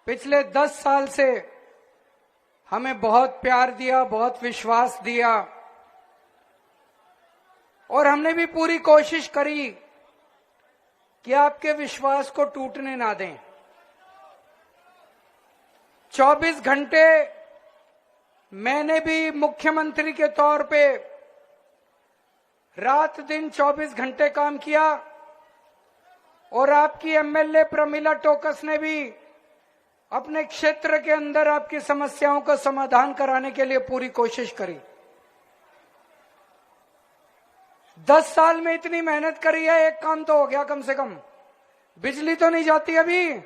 पिछले 10 साल से हमें बहुत प्यार दिया, बहुत विश्वास दिया और हमने भी पूरी कोशिश करी कि आपके विश्वास को टूटने ना दें। 24 घंटे मैंने भी मुख्यमंत्री के तौर पे रात दिन 24 घंटे काम किया और आपकी एमएलए प्रमिला टोकस ने भी अपने क्षेत्र के अंदर आपकी समस्याओं का समाधान कराने के लिए पूरी कोशिश करी। 10 साल में इतनी मेहनत करी है, एक काम तो हो गया कम से कम। बिजली तो नहीं जाती, अभी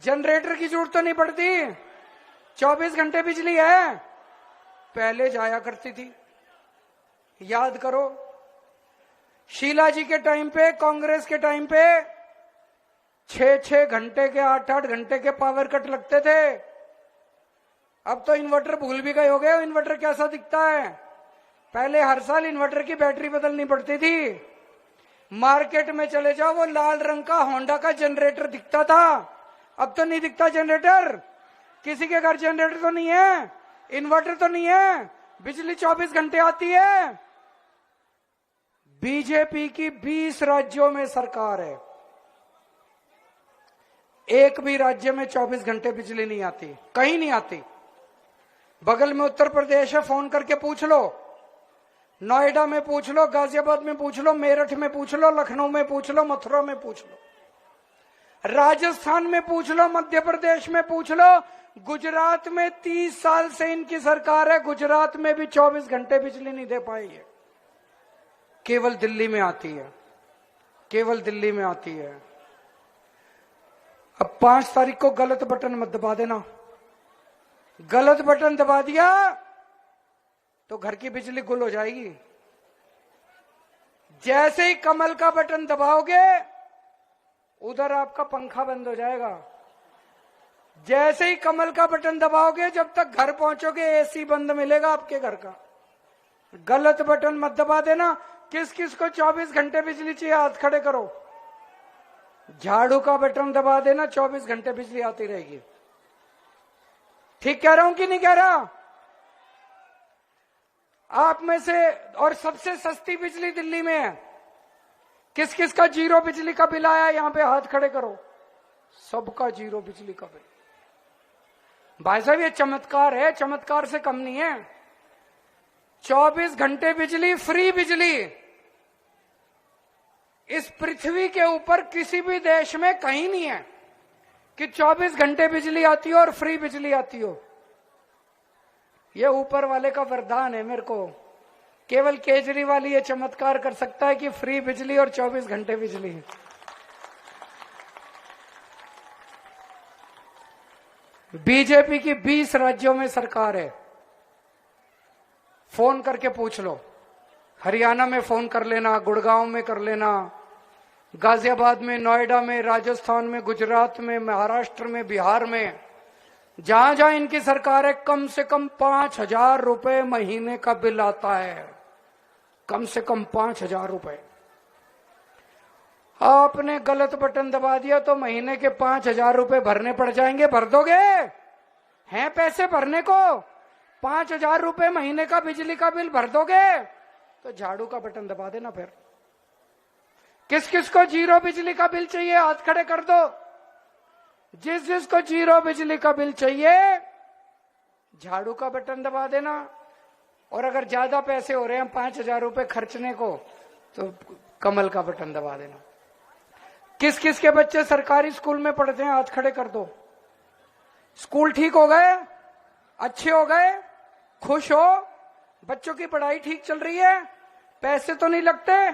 जनरेटर की जरूरत तो नहीं पड़ती, 24 घंटे बिजली है। पहले जाया करती थी, याद करो, शीला जी के टाइम पे, कांग्रेस के टाइम पे 6-6 घंटे के, 8-8 घंटे के पावर कट लगते थे। अब तो इन्वर्टर भूल भी गए हो गए। इन्वर्टर कैसा दिखता है? पहले हर साल इन्वर्टर की बैटरी बदलनी पड़ती थी। मार्केट में चले जाओ, वो लाल रंग का होंडा का जनरेटर दिखता था, अब तो नहीं दिखता जनरेटर। किसी के घर जनरेटर तो नहीं है, इन्वर्टर तो नहीं है, बिजली 24 घंटे आती है। बीजेपी की 20 राज्यों में सरकार है, एक भी राज्य में 24 घंटे बिजली नहीं आती, कहीं नहीं आती। बगल में उत्तर प्रदेश है, फोन करके पूछ लो, नोएडा में पूछ लो, गाजियाबाद में पूछ लो, मेरठ में पूछ लो, लखनऊ में पूछ लो, मथुरा में पूछ लो, राजस्थान में पूछ लो, मध्य प्रदेश में पूछ लो, गुजरात में 30 साल से इनकी सरकार है, गुजरात में भी 24 घंटे बिजली नहीं दे पाई है। केवल दिल्ली में आती है, केवल दिल्ली में आती है। अब 5 तारीख को गलत बटन मत दबा देना। गलत बटन दबा दिया तो घर की बिजली गुल हो जाएगी। जैसे ही कमल का बटन दबाओगे उधर आपका पंखा बंद हो जाएगा। जैसे ही कमल का बटन दबाओगे, जब तक घर पहुंचोगे एसी बंद मिलेगा आपके घर का। गलत बटन मत दबा देना। किस किस को 24 घंटे बिजली चाहिए, हाथ खड़े करो। झाड़ू का बटन दबा देना, 24 घंटे बिजली आती रहेगी। ठीक कह रहा हूं कि नहीं कह रहा? आप में से, और सबसे सस्ती बिजली दिल्ली में है। किस किस का जीरो बिजली का बिल आया, यहां पे हाथ खड़े करो। सबका जीरो बिजली का बिल। भाई साहब ये चमत्कार है, चमत्कार से कम नहीं है। 24 घंटे बिजली, फ्री बिजली इस पृथ्वी के ऊपर किसी भी देश में कहीं नहीं है कि 24 घंटे बिजली आती हो और फ्री बिजली आती हो। ये ऊपर वाले का वरदान है मेरे को। केवल केजरीवाल ये चमत्कार कर सकता है कि फ्री बिजली और 24 घंटे बिजली। बीजेपी की 20 राज्यों में सरकार है। फोन करके पूछ लो, हरियाणा में फोन कर लेना, गुड़गांव में कर लेना, गाजियाबाद में, नोएडा में, राजस्थान में, गुजरात में, महाराष्ट्र में, बिहार में, जहां जहां इनकी सरकार है, कम से कम 5,000 रुपए महीने का बिल आता है। कम से कम 5,000 रुपए। आपने गलत बटन दबा दिया तो महीने के 5,000 रुपए भरने पड़ जाएंगे। भर दोगे? हैं पैसे भरने को? 5,000 रुपए महीने का बिजली का बिल भर दोगे? तो झाड़ू का बटन दबा देना। फिर किस किस को जीरो बिजली का बिल चाहिए, हाथ खड़े कर दो। जिस जिसको जीरो बिजली का बिल चाहिए, झाड़ू का बटन दबा देना। और अगर ज्यादा पैसे हो रहे हैं 5,000 रुपए खर्चने को, तो कमल का बटन दबा देना। किस किस के बच्चे सरकारी स्कूल में पढ़ते हैं, हाथ खड़े कर दो। स्कूल ठीक हो गए, अच्छे हो गए, खुश हो, बच्चों की पढ़ाई ठीक चल रही है, पैसे तो नहीं लगते,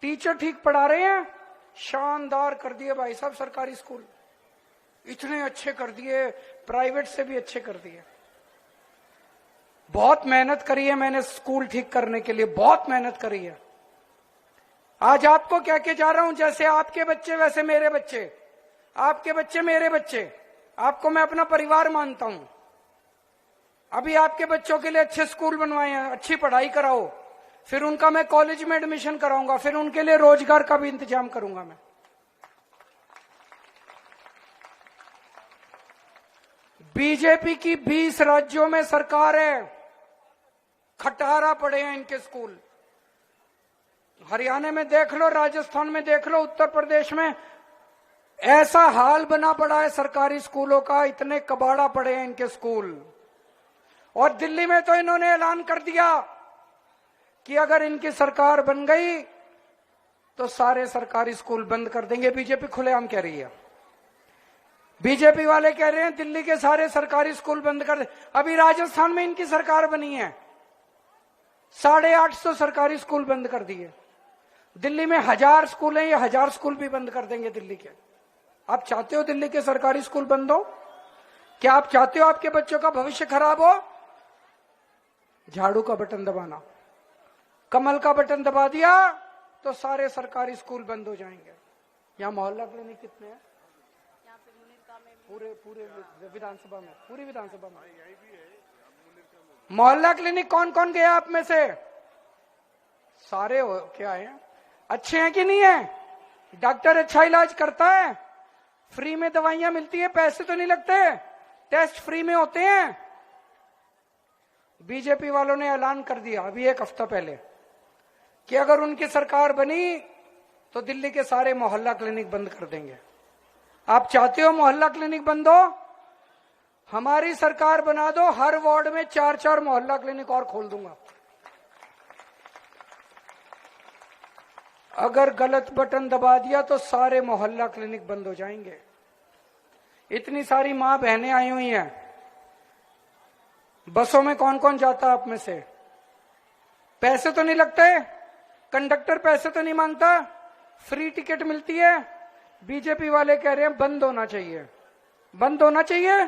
टीचर ठीक पढ़ा रहे हैं। शानदार कर दिए भाई साहब सरकारी स्कूल, इतने अच्छे कर दिए, प्राइवेट से भी अच्छे कर दिए। बहुत मेहनत करी है मैंने स्कूल ठीक करने के लिए, बहुत मेहनत करी है। आज आपको कह के जा रहा हूं, जैसे आपके बच्चे वैसे मेरे बच्चे, आपके बच्चे मेरे बच्चे, आपको मैं अपना परिवार मानता हूं। अभी आपके बच्चों के लिए अच्छे स्कूल बनवाए हैं, अच्छी पढ़ाई कराओ, फिर उनका मैं कॉलेज में एडमिशन कराऊंगा, फिर उनके लिए रोजगार का भी इंतजाम करूंगा मैं। बीजेपी की 20 राज्यों में सरकार है, खटारा पड़े हैं इनके स्कूल। हरियाणा में देख लो, राजस्थान में देख लो, उत्तर प्रदेश में ऐसा हाल बना पड़ा है सरकारी स्कूलों का, इतने कबाड़ा पड़े हैं इनके स्कूल। और दिल्ली में तो इन्होंने ऐलान कर दिया कि अगर इनकी सरकार बन गई तो सारे सरकारी स्कूल बंद कर देंगे। बीजेपी खुलेआम कह रही है, बीजेपी वाले कह रहे हैं दिल्ली के सारे सरकारी स्कूल बंद कर दे। अभी राजस्थान में इनकी सरकार बनी है, 850 सरकारी स्कूल बंद कर दिए। दिल्ली में 1000 स्कूल हैं, ये 1000 स्कूल भी बंद कर देंगे दिल्ली के। आप चाहते हो दिल्ली के सरकारी स्कूल बंद हो? क्या आप चाहते हो आपके बच्चों का भविष्य खराब हो? झाड़ू का बटन दबाना, कमल का बटन दबा दिया तो सारे सरकारी स्कूल बंद हो जाएंगे। यहाँ मोहल्ला क्लिनिक कितने हैं? पूरे विधानसभा में, पूरी विधानसभा में मोहल्ला क्लिनिक कौन कौन गया आप में से? सारे हो क्या है? अच्छे हैं कि नहीं है? डॉक्टर अच्छा इलाज करता है, फ्री में दवाइयां मिलती है, पैसे तो नहीं लगते, टेस्ट फ्री में होते हैं। बीजेपी वालों ने ऐलान कर दिया अभी 1 हफ्ता पहले कि अगर उनकी सरकार बनी तो दिल्ली के सारे मोहल्ला क्लिनिक बंद कर देंगे। आप चाहते हो मोहल्ला क्लिनिक बंद हो? हमारी सरकार बना दो, हर वार्ड में 4-4 मोहल्ला क्लिनिक और खोल दूंगा। अगर गलत बटन दबा दिया तो सारे मोहल्ला क्लिनिक बंद हो जाएंगे। इतनी सारी मां बहनें आई हुई हैं, बसों में कौन कौन जाता आप में से? पैसे तो नहीं लगते, कंडक्टर पैसे तो नहीं मांगता, फ्री टिकट मिलती है। बीजेपी वाले कह रहे हैं बंद होना चाहिए, बंद होना चाहिए,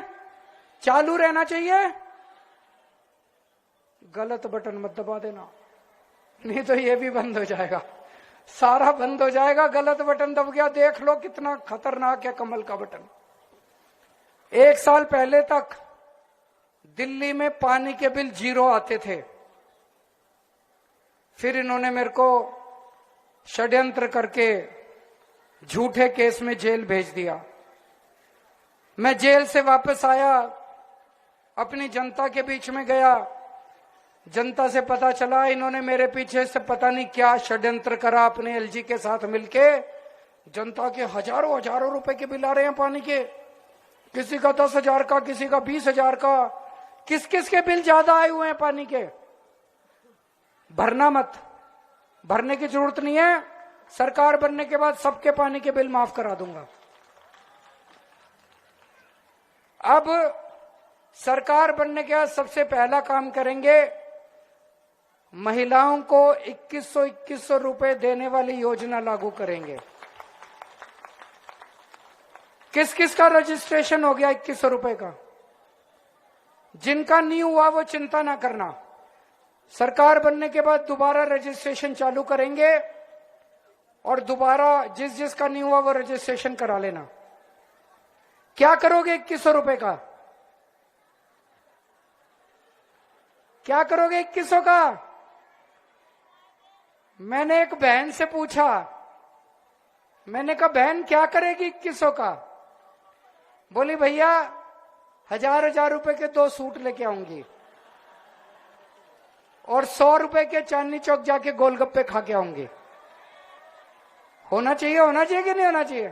चालू रहना चाहिए। गलत बटन मत दबा देना, नहीं तो ये भी बंद हो जाएगा, सारा बंद हो जाएगा। गलत बटन दब गया, देख लो कितना खतरनाक है कमल का बटन। 1 साल पहले तक दिल्ली में पानी के बिल 0 आते थे, फिर इन्होंने मेरे को षड्यंत्र करके झूठे केस में जेल भेज दिया। मैं जेल से वापस आया, अपनी जनता के बीच में गया, जनता से पता चला इन्होंने मेरे पीछे से पता नहीं क्या षड्यंत्र करा, अपने एलजी के साथ मिलके जनता के हजारों रुपए के बिल आ रहे हैं पानी के, किसी का 10,000 का, किसी का 20,000 का। किस किस के बिल ज्यादा आए हुए हैं पानी के? भरना मत, भरने की जरूरत नहीं है, सरकार बनने के बाद सबके पानी के बिल माफ करा दूंगा। अब सरकार बनने के बाद सबसे पहला काम करेंगे, महिलाओं को 2100 रुपए देने वाली योजना लागू करेंगे। किस किस का रजिस्ट्रेशन हो गया 2100 रुपए का? जिनका नहीं हुआ वो चिंता ना करना, सरकार बनने के बाद दोबारा रजिस्ट्रेशन चालू करेंगे और दोबारा जिस जिसका नहीं हुआ वो रजिस्ट्रेशन करा लेना। क्या करोगे 2100 रुपए का? क्या करोगे 2100 का? मैंने एक बहन से पूछा, मैंने कहा बहन क्या करेगी 2100 का? बोली भैया 1000 रुपए के 2 सूट लेके आऊंगी और 100 रुपए के चांदनी चौक जाके गोलगप्पे खा के आऊंगी। होना चाहिए, होना चाहिए कि नहीं होना चाहिए?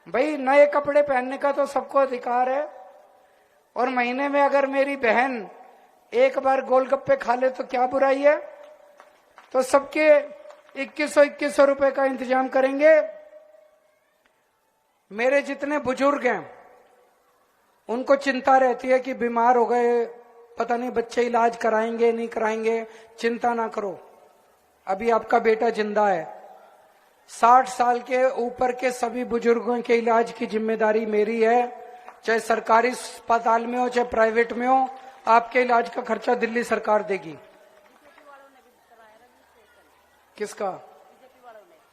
भाई नए कपड़े पहनने का तो सबको अधिकार है, और महीने में अगर मेरी बहन एक बार गोलगप्पे खा ले तो क्या बुराई है? तो सबके 2100 रुपए का इंतजाम करेंगे। मेरे जितने बुजुर्ग हैं उनको चिंता रहती है कि बीमार हो गए, पता नहीं बच्चे इलाज कराएंगे नहीं कराएंगे। चिंता ना करो, अभी आपका बेटा जिंदा है। 60 साल के ऊपर के सभी बुजुर्गों के इलाज की जिम्मेदारी मेरी है, चाहे सरकारी अस्पताल में हो चाहे प्राइवेट में हो। आपके इलाज का खर्चा दिल्ली सरकार देगी। किसका?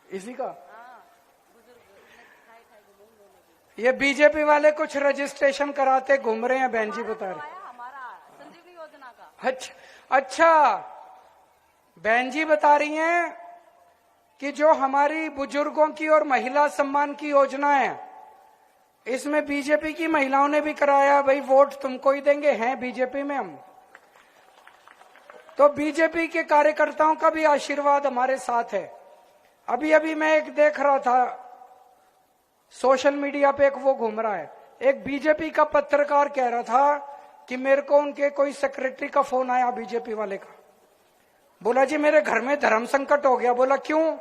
इसी का? ये बीजेपी वाले कुछ रजिस्ट्रेशन कराते घूम रहे हैं, बहन जी बता रहे। संजीवनी योजना का। अच्छा, बहन जी बता रही हैं कि जो हमारी बुजुर्गों की और महिला सम्मान की योजना है, इसमें बीजेपी की महिलाओं ने भी कराया, भाई वोट तुमको ही देंगे, हैं बीजेपी में हम। तो बीजेपी के कार्यकर्ताओं का भी आशीर्वाद हमारे साथ है। अभी अभी मैं एक देख रहा था सोशल मीडिया पे, एक वो घूम रहा है, एक बीजेपी का पत्रकार कह रहा था कि मेरे को उनके कोई सेक्रेटरी का फोन आया बीजेपी वाले का। बोला जी मेरे घर में धर्म संकट हो गया। बोला क्यों?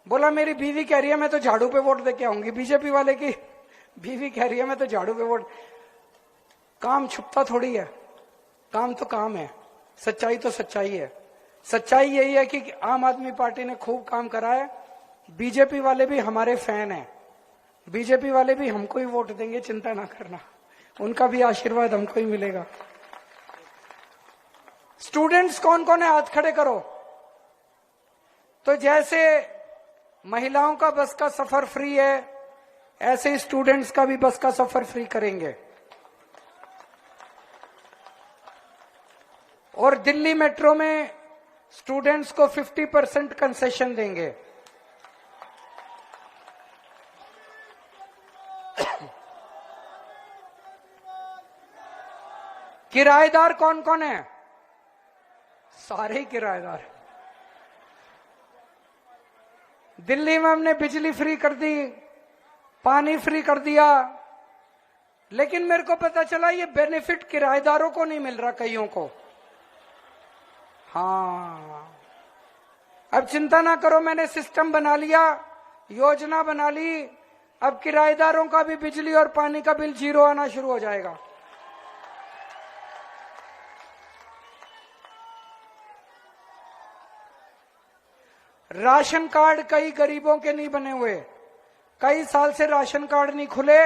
बोला मेरी बीवी कह रही है मैं तो झाड़ू पे वोट देके आऊंगी। बीजेपी वाले की बीवी कह रही है मैं तो झाड़ू पे वोट। काम छुपता थोड़ी है, काम तो काम है, सच्चाई तो सच्चाई है। सच्चाई यही है कि आम आदमी पार्टी ने खूब काम करा है। बीजेपी वाले भी हमारे फैन हैं, बीजेपी वाले भी हमको ही वोट देंगे, चिंता ना करना, उनका भी आशीर्वाद हमको ही मिलेगा। स्टूडेंट्स कौन कौन है, हाथ खड़े करो। तो जैसे महिलाओं का बस का सफर फ्री है, ऐसे ही स्टूडेंट्स का भी बस का सफर फ्री करेंगे। और दिल्ली मेट्रो में स्टूडेंट्स को 50% कंसेशन देंगे। किराएदार कौन कौन है? सारे ही किराएदार। दिल्ली में हमने बिजली फ्री कर दी, पानी फ्री कर दिया, लेकिन मेरे को पता चला ये बेनिफिट किराएदारों को नहीं मिल रहा, कईयों को। हाँ, अब चिंता ना करो, मैंने सिस्टम बना लिया, योजना बना ली। अब किराएदारों का भी बिजली और पानी का बिल जीरो आना शुरू हो जाएगा। राशन कार्ड कई गरीबों के नहीं बने हुए, कई साल से राशन कार्ड नहीं खुले।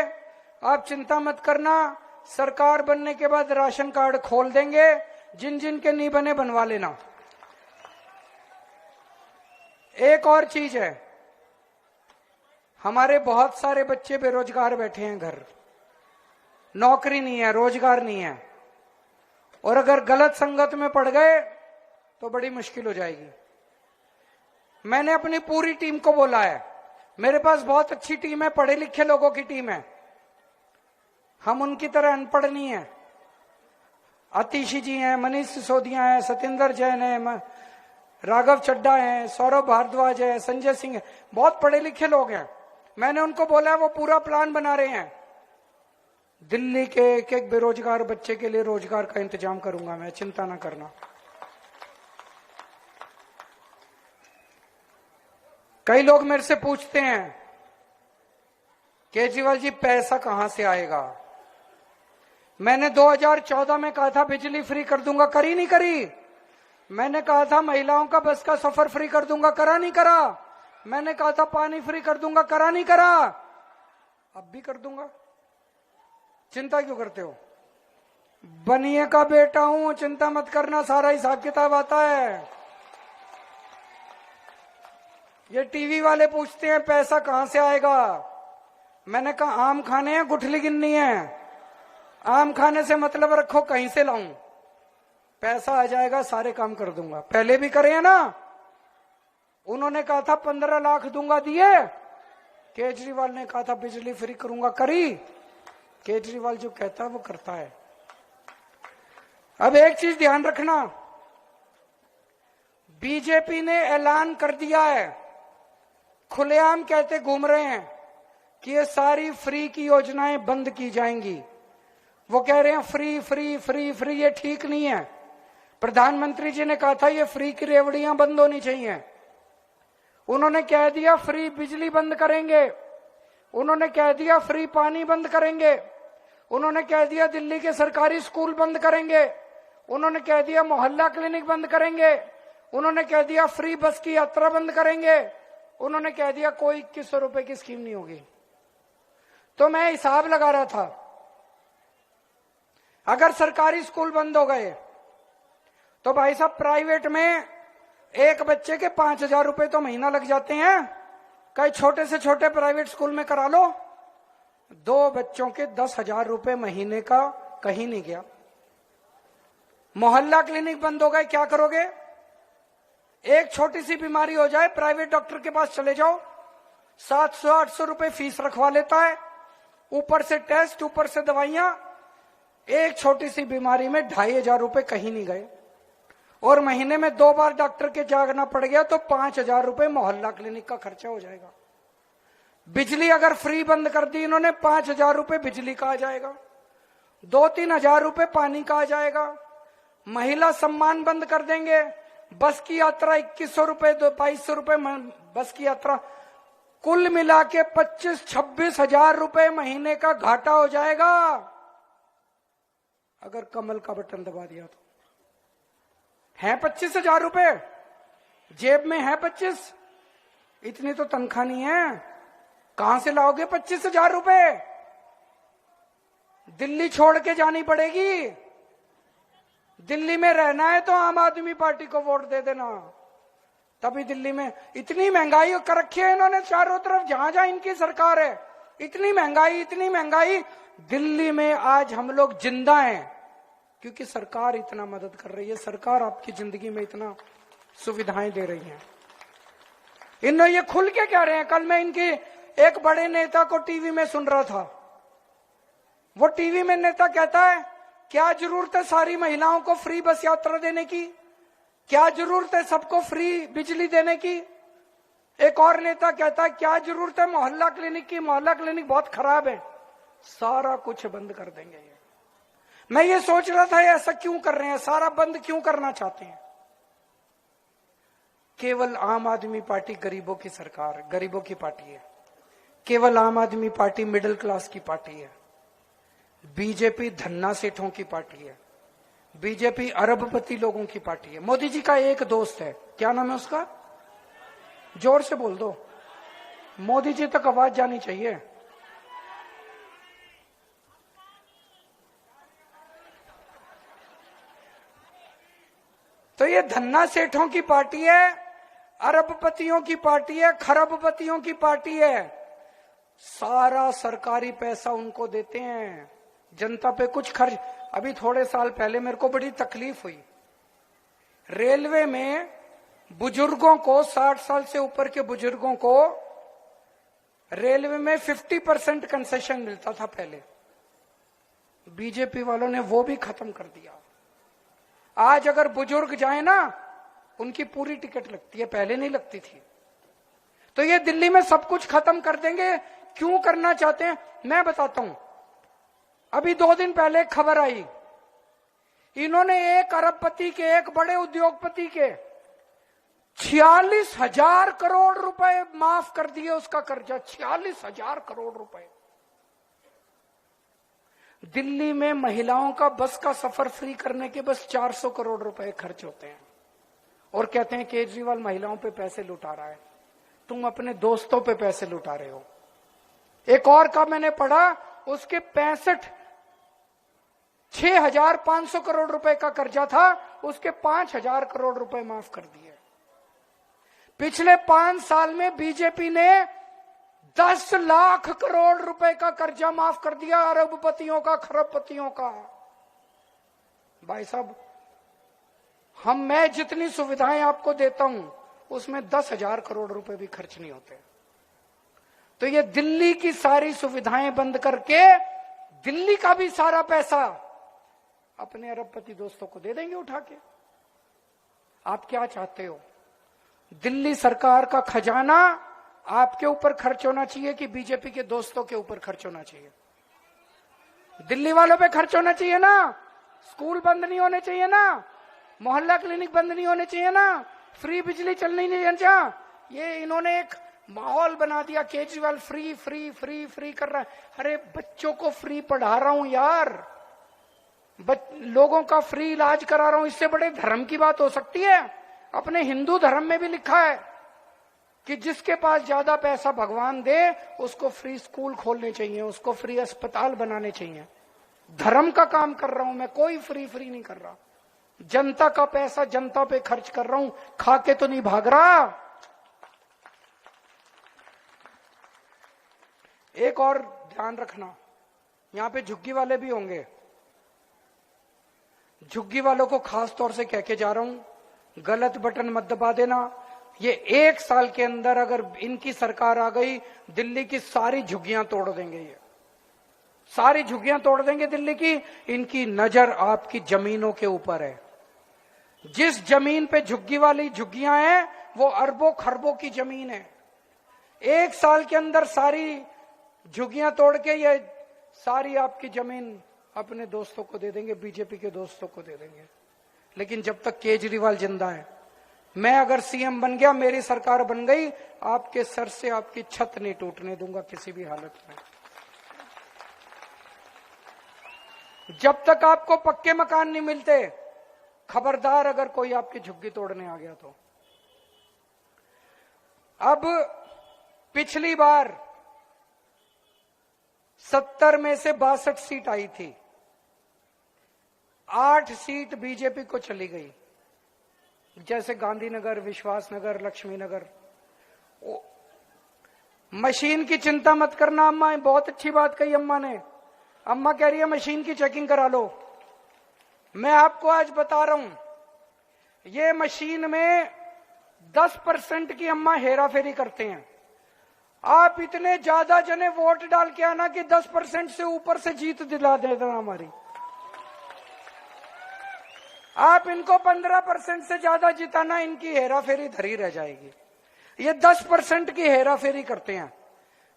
आप चिंता मत करना, सरकार बनने के बाद राशन कार्ड खोल देंगे, जिन जिन के नहीं बने बनवा लेना। एक और चीज है, हमारे बहुत सारे बच्चे बेरोजगार बैठे हैं घर, नौकरी नहीं है, रोजगार नहीं है, और अगर गलत संगत में पड़ गए तो बड़ी मुश्किल हो जाएगी। मैंने अपनी पूरी टीम को बोला है, मेरे पास बहुत अच्छी टीम है, पढ़े लिखे लोगों की टीम है, हम उनकी तरह अनपढ़ नहीं है। आतिशी जी हैं, मनीष सिसोदिया हैं, सत्येंद्र जैन है, राघव चड्डा हैं, सौरभ भारद्वाज है, संजय सिंह है, बहुत पढ़े लिखे लोग हैं। मैंने उनको बोला है, वो पूरा प्लान बना रहे हैं। दिल्ली के एक एक बेरोजगार बच्चे के लिए रोजगार का इंतजाम करूंगा मैं, चिंता ना करना। कई लोग मेरे से पूछते हैं केजरीवाल जी पैसा कहां से आएगा। मैंने 2014 में कहा था बिजली फ्री कर दूंगा, करी नहीं करी। मैंने कहा था महिलाओं का बस का सफर फ्री कर दूंगा, करा नहीं करा। मैंने कहा था पानी फ्री कर दूंगा, करा नहीं करा। अब भी कर दूंगा, चिंता क्यों करते हो? बनिए का बेटा हूं, चिंता मत करना, सारा हिसाब किताब आता है। ये टीवी वाले पूछते हैं पैसा कहां से आएगा। मैंने कहा आम खाने हैं, गुठली गिननी है। आम खाने से मतलब रखो कहीं से लाऊं, पैसा आ जाएगा, सारे काम कर दूंगा। पहले भी करे हैं ना, उन्होंने कहा था 15 लाख दूंगा, दिए। केजरीवाल ने कहा था बिजली फ्री करूंगा, करी। केजरीवाल जो कहता है वो करता है। अब एक चीज ध्यान रखना, बीजेपी ने ऐलान कर दिया है, खुलेआम कहते घूम रहे हैं कि ये सारी फ्री की योजनाएं बंद की जाएंगी। वो कह रहे हैं फ्री फ्री फ्री फ्री, ये ठीक नहीं है। प्रधानमंत्री जी ने कहा था ये फ्री की रेवड़ियां बंद होनी चाहिए। उन्होंने कह दिया फ्री बिजली बंद करेंगे, उन्होंने कह दिया फ्री पानी बंद करेंगे, उन्होंने कह दिया दिल्ली के सरकारी स्कूल बंद करेंगे, उन्होंने कह दिया मोहल्ला क्लिनिक बंद करेंगे, उन्होंने कह दिया फ्री बस की यात्रा बंद करेंगे, उन्होंने कह दिया कोई 2100 रुपए की स्कीम नहीं होगी। तो मैं हिसाब लगा रहा था, अगर सरकारी स्कूल बंद हो गए तो भाई साहब प्राइवेट में एक बच्चे के 5000 रुपए तो महीना लग जाते हैं। कई छोटे से छोटे प्राइवेट स्कूल में करा लो, 2 बच्चों के 10,000 रुपए महीने का कहीं नहीं गया। मोहल्ला क्लिनिक बंद हो गए, क्या करोगे? एक छोटी सी बीमारी हो जाए, प्राइवेट डॉक्टर के पास चले जाओ, 700-800 रुपए फीस रखवा लेता है, ऊपर से टेस्ट, ऊपर से दवाइयां। एक छोटी सी बीमारी में 2,500 रुपए कहीं नहीं गए, और महीने में 2 बार डॉक्टर के जागना पड़ गया तो 5,000 रुपए मोहल्ला क्लिनिक का खर्चा हो जाएगा। बिजली अगर फ्री बंद कर दी इन्होंने, 5,000 रुपए बिजली का आ जाएगा, 2-3 हजार रुपए पानी का आ जाएगा। महिला सम्मान बंद कर देंगे, बस की यात्रा 2,100 रुपए, 2,200 रुपए बस की यात्रा, कुल मिला के 25-26 हजार रुपए महीने का घाटा हो जाएगा अगर कमल का बटन दबा दिया तो। है 25,000 रुपए जेब में, है 25, इतनी तो तनख्वाह नहीं है, कहां से लाओगे 25,000 रुपए? दिल्ली छोड़ के जानी पड़ेगी। दिल्ली में रहना है तो आम आदमी पार्टी को वोट दे देना, तभी दिल्ली में। इतनी महंगाई कर रखी है इन्होंने चारों तरफ, जहां जहां इनकी सरकार है, इतनी महंगाई, इतनी महंगाई। दिल्ली में आज हम लोग जिंदा हैं क्योंकि सरकार इतना मदद कर रही है, सरकार आपकी जिंदगी में इतना सुविधाएं दे रही है। इन्होंने ये खुल के कह रहे हैं। कल मैं इनके एक बड़े नेता को टीवी में सुन रहा था, वो टीवी में नेता कहता है क्या जरूरत है सारी महिलाओं को फ्री बस यात्रा देने की, क्या जरूरत है सबको फ्री बिजली देने की। एक और नेता कहता है क्या जरूरत है मोहल्ला क्लिनिक की, मोहल्ला क्लिनिक बहुत खराब है, सारा कुछ बंद कर देंगे ये। मैं ये सोच रहा था ऐसा क्यों कर रहे हैं, सारा बंद क्यों करना चाहते हैं? केवल आम आदमी पार्टी गरीबों की सरकार, गरीबों की पार्टी है। केवल आम आदमी पार्टी मिडिल क्लास की पार्टी है। बीजेपी धन्ना सेठों की पार्टी है। बीजेपी अरबपति लोगों की पार्टी है। मोदी जी का एक दोस्त है, क्या नाम है उसका? जोर से बोल दो, मोदी जी तक आवाज जानी चाहिए। तो ये धन्ना सेठों की पार्टी है, अरबपतियों की पार्टी है, खरबपतियों की पार्टी है। सारा सरकारी पैसा उनको देते हैं, जनता पे कुछ खर्च। अभी थोड़े साल पहले मेरे को बड़ी तकलीफ हुई, रेलवे में बुजुर्गों को, 60 साल से ऊपर के बुजुर्गों को रेलवे में 50% कंसेशन मिलता था पहले, बीजेपी वालों ने वो भी खत्म कर दिया। आज अगर बुजुर्ग जाए ना, उनकी पूरी टिकट लगती है, पहले नहीं लगती थी। तो ये दिल्ली में सब कुछ खत्म कर देंगे। क्यों करना चाहते हैं मैं बताता हूं। अभी 2 दिन पहले खबर आई, इन्होंने 1 अरबपति के, एक बड़े उद्योगपति के 46,000 करोड़ रुपए माफ कर दिए उसका कर्जा। 46,000 करोड़ रुपए। दिल्ली में महिलाओं का बस का सफर फ्री करने के बस 400 करोड़ रुपए खर्च होते हैं, और कहते हैं केजरीवाल महिलाओं पे पैसे लुटा रहा है। तुम अपने दोस्तों पे पैसे लुटा रहे हो। एक और का मैंने पढ़ा, उसके 6,500 करोड़ रुपए का कर्जा था, उसके 5,000 करोड़ रुपए माफ कर दिए। पिछले 5 साल में बीजेपी ने 10 लाख करोड़ रुपए का कर्जा माफ कर दिया, अरबपतियों का, खरबपतियों का। भाई साहब, मैं जितनी सुविधाएं आपको देता हूं उसमें 10,000 करोड़ रुपए भी खर्च नहीं होते। तो ये दिल्ली की सारी सुविधाएं बंद करके दिल्ली का भी सारा पैसा अपने अरबपति दोस्तों को दे देंगे उठा के। आप क्या चाहते हो? दिल्ली सरकार का खजाना आपके ऊपर खर्च होना चाहिए कि बीजेपी के दोस्तों के ऊपर खर्च होना चाहिए? दिल्ली वालों पे खर्च होना चाहिए ना। स्कूल बंद नहीं होने चाहिए ना, मोहल्ला क्लिनिक बंद नहीं होने चाहिए ना, फ्री बिजली चलनी नहीं चाहिए। ये इन्होंने एक माहौल बना दिया, Kejriwal free free free free कर रहा है। अरे बच्चों को फ्री पढ़ा रहा हूं यार, लोगों का फ्री इलाज करा रहा हूं, इससे बड़े धर्म की बात हो सकती है? अपने हिंदू धर्म में भी लिखा है कि जिसके पास ज्यादा पैसा भगवान दे उसको फ्री स्कूल खोलने चाहिए, उसको फ्री अस्पताल बनाने चाहिए। धर्म का काम कर रहा हूं मैं, कोई फ्री फ्री नहीं कर रहा। जनता का पैसा जनता पे खर्च कर रहा हूं, खा के तो नहीं भाग रहा। एक और ध्यान रखना, यहां पे झुग्गी वाले भी होंगे। झुग्गी वालों को खास तौर से कह के जा रहा हूं, गलत बटन मत दबा देना। ये 1 साल के अंदर अगर इनकी सरकार आ गई, दिल्ली की सारी झुग्गियां तोड़ देंगे। ये सारी झुग्गियां तोड़ देंगे दिल्ली की। इनकी नजर आपकी जमीनों के ऊपर है। जिस जमीन पे झुग्गी वाली झुग्गियां हैं वो अरबों खरबों की जमीन है। 1 साल के अंदर सारी झुग्गियां तोड़ के ये सारी आपकी जमीन अपने दोस्तों को दे देंगे, बीजेपी के दोस्तों को दे देंगे। लेकिन जब तक केजरीवाल जिंदा है, मैं अगर सीएम बन गया, मेरी सरकार बन गई, आपके सर से आपकी छत नहीं टूटने दूंगा किसी भी हालत में। जब तक आपको पक्के मकान नहीं मिलते, खबरदार अगर कोई आपकी झुग्गी तोड़ने आ गया तो। अब पिछली बार 70 में से 62 सीट आई थी, 8 सीट बीजेपी को चली गई, जैसे गांधीनगर, विश्वासनगर, लक्ष्मी नगर। मशीन की चिंता मत करना अम्मा, बहुत अच्छी बात कही अम्मा ने। अम्मा कह रही है मशीन की चेकिंग करा लो। मैं आपको आज बता रहा हूं, ये मशीन में 10% की अम्मा हेराफेरी करते हैं। आप इतने ज्यादा जने वोट डाल के आना कि 10% से ऊपर से जीत दिला देना हमारी। आप इनको 15% से ज्यादा जिताना, इनकी हेराफेरी धरी रह जाएगी। ये 10% की हेराफेरी करते हैं,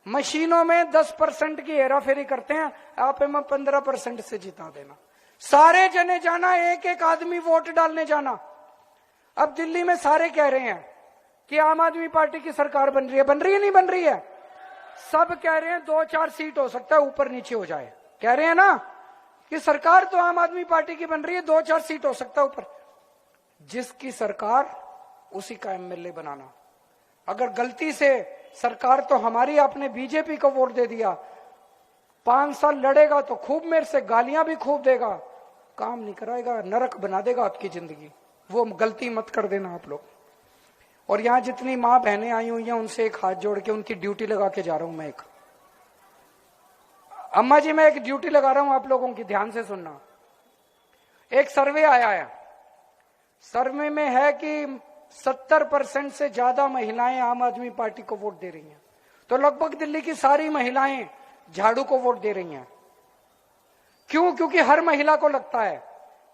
मशीनों में 10% की हेराफेरी करते हैं। आप हमें 15% से जिता देना। सारे जने जाना, एक एक आदमी वोट डालने जाना। अब दिल्ली में सारे कह रहे हैं कि आम आदमी पार्टी की सरकार बन रही है। बन रही है नहीं बन रही है? सब कह रहे हैं 2-4 सीट हो सकता है ऊपर नीचे हो जाए। कह रहे हैं ना कि सरकार तो आम आदमी पार्टी की बन रही है, 2-4 सीट हो सकता है ऊपर। जिसकी सरकार उसी का एमएलए बनाना। अगर गलती से सरकार तो हमारी, आपने बीजेपी को वोट दे दिया, 5 साल लड़ेगा तो खूब मेरे से गालियां भी खूब देगा, काम नहीं कराएगा, नरक बना देगा आपकी जिंदगी। वो गलती मत कर देना आप लोग। और यहां जितनी मां बहनें आई हुई हैं, उनसे एक हाथ जोड़ के उनकी ड्यूटी लगा के जा रहा हूं मैं। एक अम्मा जी, मैं एक ड्यूटी लगा रहा हूं आप लोगों की, ध्यान से सुनना। एक सर्वे आया है, सर्वे में है कि 70% से ज्यादा महिलाएं आम आदमी पार्टी को वोट दे रही हैं। तो लगभग दिल्ली की सारी महिलाएं झाड़ू को वोट दे रही हैं। क्यों? क्योंकि हर महिला को लगता है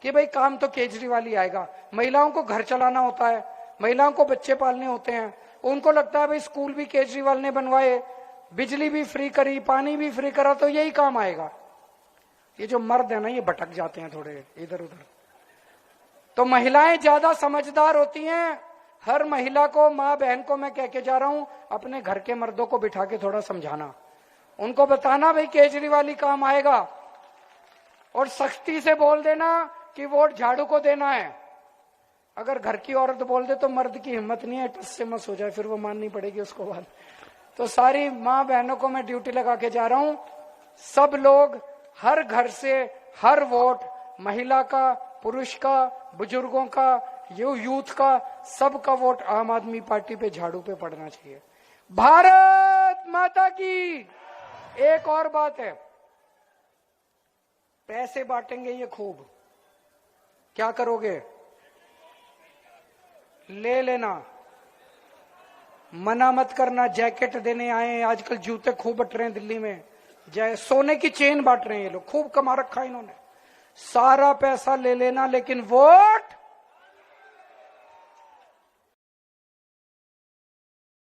कि भाई काम तो केजरीवाल ही आएगा। महिलाओं को घर चलाना होता है, महिलाओं को बच्चे पालने होते हैं, उनको लगता है भाई स्कूल भी केजरीवाल ने बनवाए, बिजली भी फ्री करी, पानी भी फ्री करा, तो यही काम आएगा। ये जो मर्द है ना, ये भटक जाते हैं थोड़े इधर उधर। तो महिलाएं ज्यादा समझदार होती हैं। हर महिला को, माँ बहन को मैं कह के जा रहा हूं, अपने घर के मर्दों को बिठा के थोड़ा समझाना, उनको बताना भाई केजरीवाल ही काम आएगा, और सख्ती से बोल देना कि वोट झाड़ू को देना है। अगर घर की औरत बोल दे तो मर्द की हिम्मत नहीं है, टस से मस हो जाए, फिर वो माननी पड़ेगी उसको बात। तो सारी माँ बहनों को मैं ड्यूटी लगा के जा रहा हूं, सब लोग हर घर से हर वोट, महिला का, पुरुष का, बुजुर्गों का, यूथ का, सबका वोट आम आदमी पार्टी पे, झाड़ू पे पड़ना चाहिए। भारत माता की। एक और बात है, पैसे बांटेंगे ये खूब, क्या करोगे? ले लेना, मना मत करना। जैकेट देने आए, आजकल जूते खूब बट रहे हैं दिल्ली में, सोने की चेन बांट रहे हैं ये लोग, खूब कमा रखा है इन्होंने। सारा पैसा ले लेना, लेकिन वोट